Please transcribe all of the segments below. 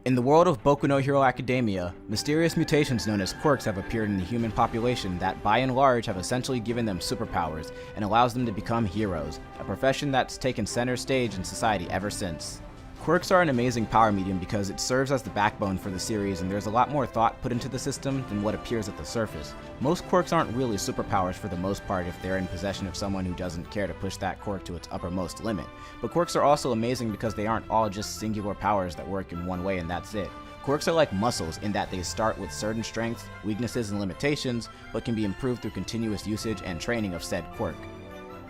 In the world of Boku no Hero Academia, mysterious mutations known as quirks have appeared in the human population that by and large have essentially given them superpowers and allows them to become heroes, a profession that's taken center stage in society ever since. Quirks are an amazing power medium because it serves as the backbone for the series, and there's a lot more thought put into the system than what appears at the surface. Most quirks aren't really superpowers for the most part if they're in possession of someone who doesn't care to push that quirk to its uppermost limit, but quirks are also amazing because they aren't all just singular powers that work in one way and that's it. Quirks are like muscles in that they start with certain strengths, weaknesses, and limitations, but can be improved through continuous usage and training of said quirk.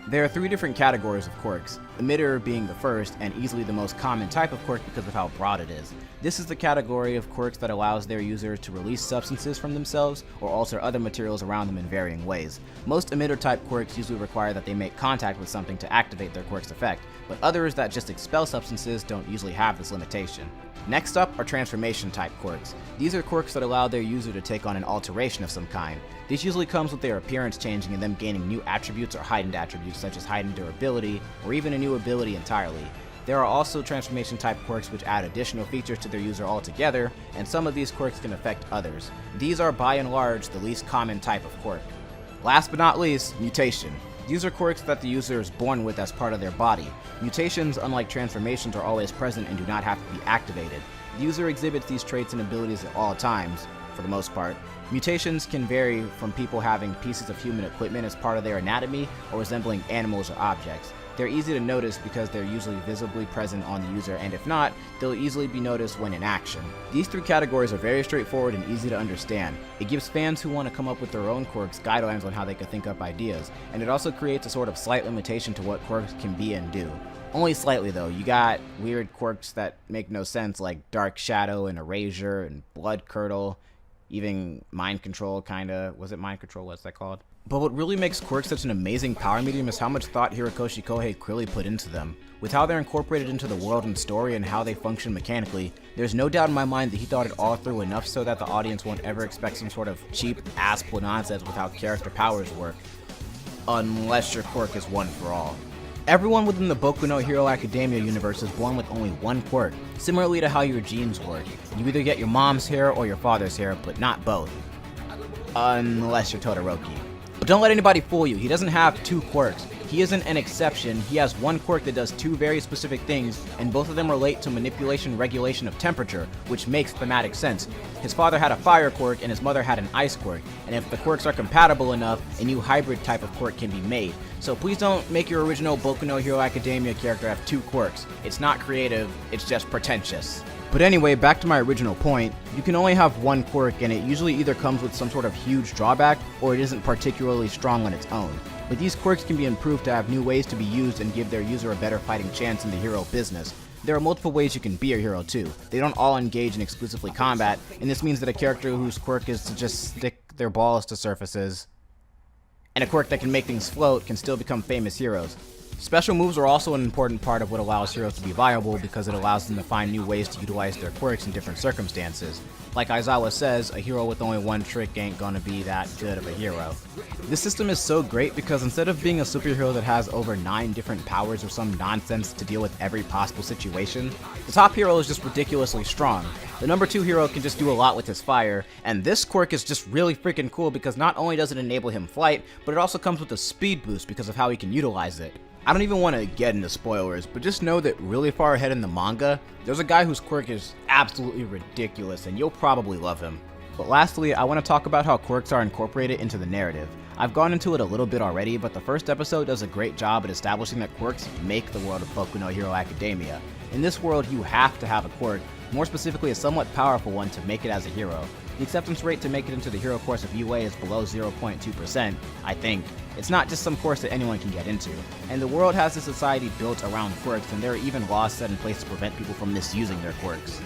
There are three different categories of quirks, emitter being the first and easily the most common type of quirk because of how broad it is. This is the category of quirks that allows their user to release substances from themselves or alter other materials around them in varying ways. Most emitter type quirks usually require that they make contact with something to activate their quirk's effect, but others that just expel substances don't usually have this limitation. Next up are transformation type quirks. These are quirks that allow their user to take on an alteration of some kind. This usually comes with their appearance changing and them gaining new attributes or heightened attributes such as heightened durability or even a new ability entirely. There are also transformation type quirks which add additional features to their user altogether, and some of these quirks can affect others. These are by and large the least common type of quirk. Last but not least, mutation. These are quirks that the user is born with as part of their body. Mutations, unlike transformations, are always present and do not have to be activated. The user exhibits these traits and abilities at all times, for the most part. Mutations can vary from people having pieces of human equipment as part of their anatomy or resembling animals or objects. They're easy to notice because they're usually visibly present on the user, and if not, they'll easily be noticed when in action. These three categories are very straightforward and easy to understand. It gives fans who want to come up with their own quirks guidelines on how they could think up ideas, and it also creates a sort of slight limitation to what quirks can be and do. Only slightly though. You got weird quirks that make no sense like Dark Shadow and Erasure and Blood Curdle, even Mind Control kinda. Was it Mind Control? What's that called? But what really makes quirks such an amazing power medium is how much thought Hirokoshi Kohei clearly put into them. With how they're incorporated into the world and story and how they function mechanically, there's no doubt in my mind that he thought it all through enough so that the audience won't ever expect some sort of cheap ass nonsense with how character powers work. Unless your quirk is one for all. Everyone within the Boku no Hero Academia universe is born with only one quirk, similarly to how your genes work. You either get your mom's hair or your father's hair, but not both. Unless you're Todoroki. But don't let anybody fool you, he doesn't have two quirks. He isn't an exception, he has one quirk that does two very specific things, and both of them relate to manipulation regulation of temperature, which makes thematic sense. His father had a fire quirk and his mother had an ice quirk, and if the quirks are compatible enough, a new hybrid type of quirk can be made. So please don't make your original Boku no Hero Academia character have two quirks. It's not creative, it's just pretentious. But anyway, back to my original point, you can only have one quirk and it usually either comes with some sort of huge drawback or it isn't particularly strong on its own. But these quirks can be improved to have new ways to be used and give their user a better fighting chance in the hero business. There are multiple ways you can be a hero too. They don't all engage in exclusively combat, and this means that a character whose quirk is to just stick their balls to surfaces, and a quirk that can make things float can still become famous heroes. Special moves are also an important part of what allows heroes to be viable because it allows them to find new ways to utilize their quirks in different circumstances. Like Aizawa says, a hero with only one trick ain't gonna be that good of a hero. This system is so great because instead of being a superhero that has over 9 different powers or some nonsense to deal with every possible situation, the top hero is just ridiculously strong. The number 2 hero can just do a lot with his fire, and this quirk is just really freaking cool because not only does it enable him flight, but it also comes with a speed boost because of how he can utilize it. I don't even want to get into spoilers, but just know that really far ahead in the manga, there's a guy whose quirk is absolutely ridiculous and you'll probably love him. But lastly, I want to talk about how quirks are incorporated into the narrative. I've gone into it a little bit already, but the first episode does a great job at establishing that quirks make the world of Boku no Hero Academia. In this world, you have to have a quirk, more specifically a somewhat powerful one to make it as a hero. The acceptance rate to make it into the hero course of UA is below 0.2%, I think. It's not just some course that anyone can get into. And the world has a society built around quirks, and there are even laws set in place to prevent people from misusing their quirks.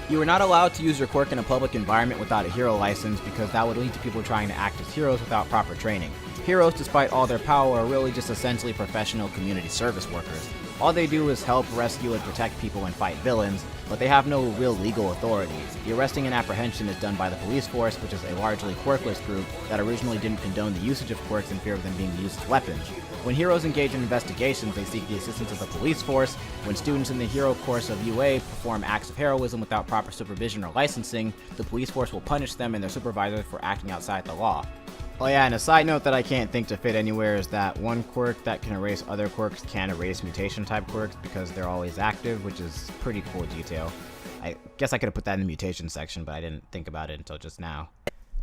You are not allowed to use your quirk in a public environment without a hero license because that would lead to people trying to act as heroes without proper training. Heroes, despite all their power, are really just essentially professional community service workers. All they do is help rescue and protect people and fight villains, but they have no real legal authority. The arresting and apprehension is done by the police force, which is a largely quirkless group that originally didn't condone the usage of quirks in fear of them being used as weapons. When heroes engage in investigations, they seek the assistance of the police force. When students in the hero course of UA perform acts of heroism without proper supervision or licensing, the police force will punish them and their supervisors for acting outside the law. Oh yeah, and a side note that I can't think to fit anywhere is that one quirk that can erase other quirks can erase mutation type quirks because they're always active, which is pretty cool detail. I guess I could have put that in the mutation section, but I didn't think about it until just now.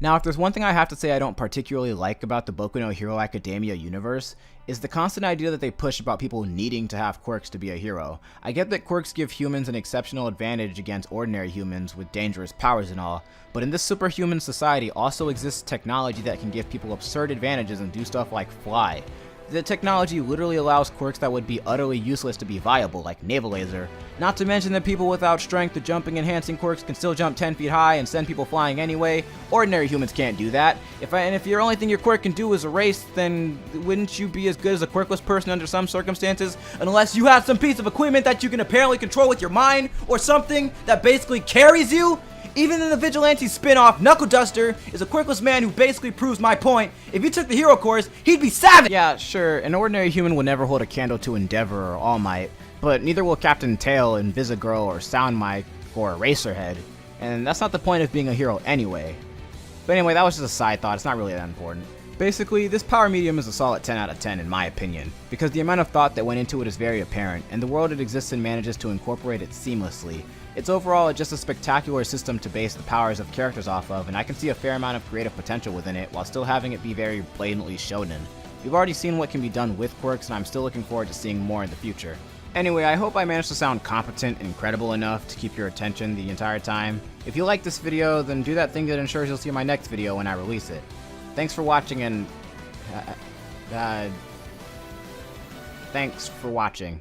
Now, if there's one thing I have to say I don't particularly like about the Boku no Hero Academia universe, is the constant idea that they push about people needing to have quirks to be a hero. I get that quirks give humans an exceptional advantage against ordinary humans with dangerous powers and all, but in this superhuman society also exists technology that can give people absurd advantages and do stuff like fly. The technology literally allows quirks that would be utterly useless to be viable, like Naval Laser. Not to mention that people without strength, the jumping enhancing quirks can still jump 10 feet high and send people flying anyway. Ordinary humans can't do that. If your only thing your quirk can do is erase, then wouldn't you be as good as a quirkless person under some circumstances? Unless you have some piece of equipment that you can apparently control with your mind, or something that basically carries you? Even in the Vigilante spin-off, Knuckle Duster is a quirkless man who basically proves my point. If he took the hero course, he'd be savage! Yeah, sure, an ordinary human will never hold a candle to Endeavor or All Might, but neither will Captain Tail, Invisigirl, or Sound Mike, or Eraserhead. And that's not the point of being a hero anyway. But anyway, that was just a side thought, it's not really that important. Basically, this power medium is a solid 10 out of 10 in my opinion, because the amount of thought that went into it is very apparent, and the world it exists in manages to incorporate it seamlessly. It's overall just a spectacular system to base the powers of characters off of, and I can see a fair amount of creative potential within it, while still having it be very blatantly shonen. We've already seen what can be done with quirks, and I'm still looking forward to seeing more in the future. Anyway, I hope I managed to sound competent and credible enough to keep your attention the entire time. If you like this video, then do that thing that ensures you'll see my next video when I release it. Thanks for watching, and thanks for watching.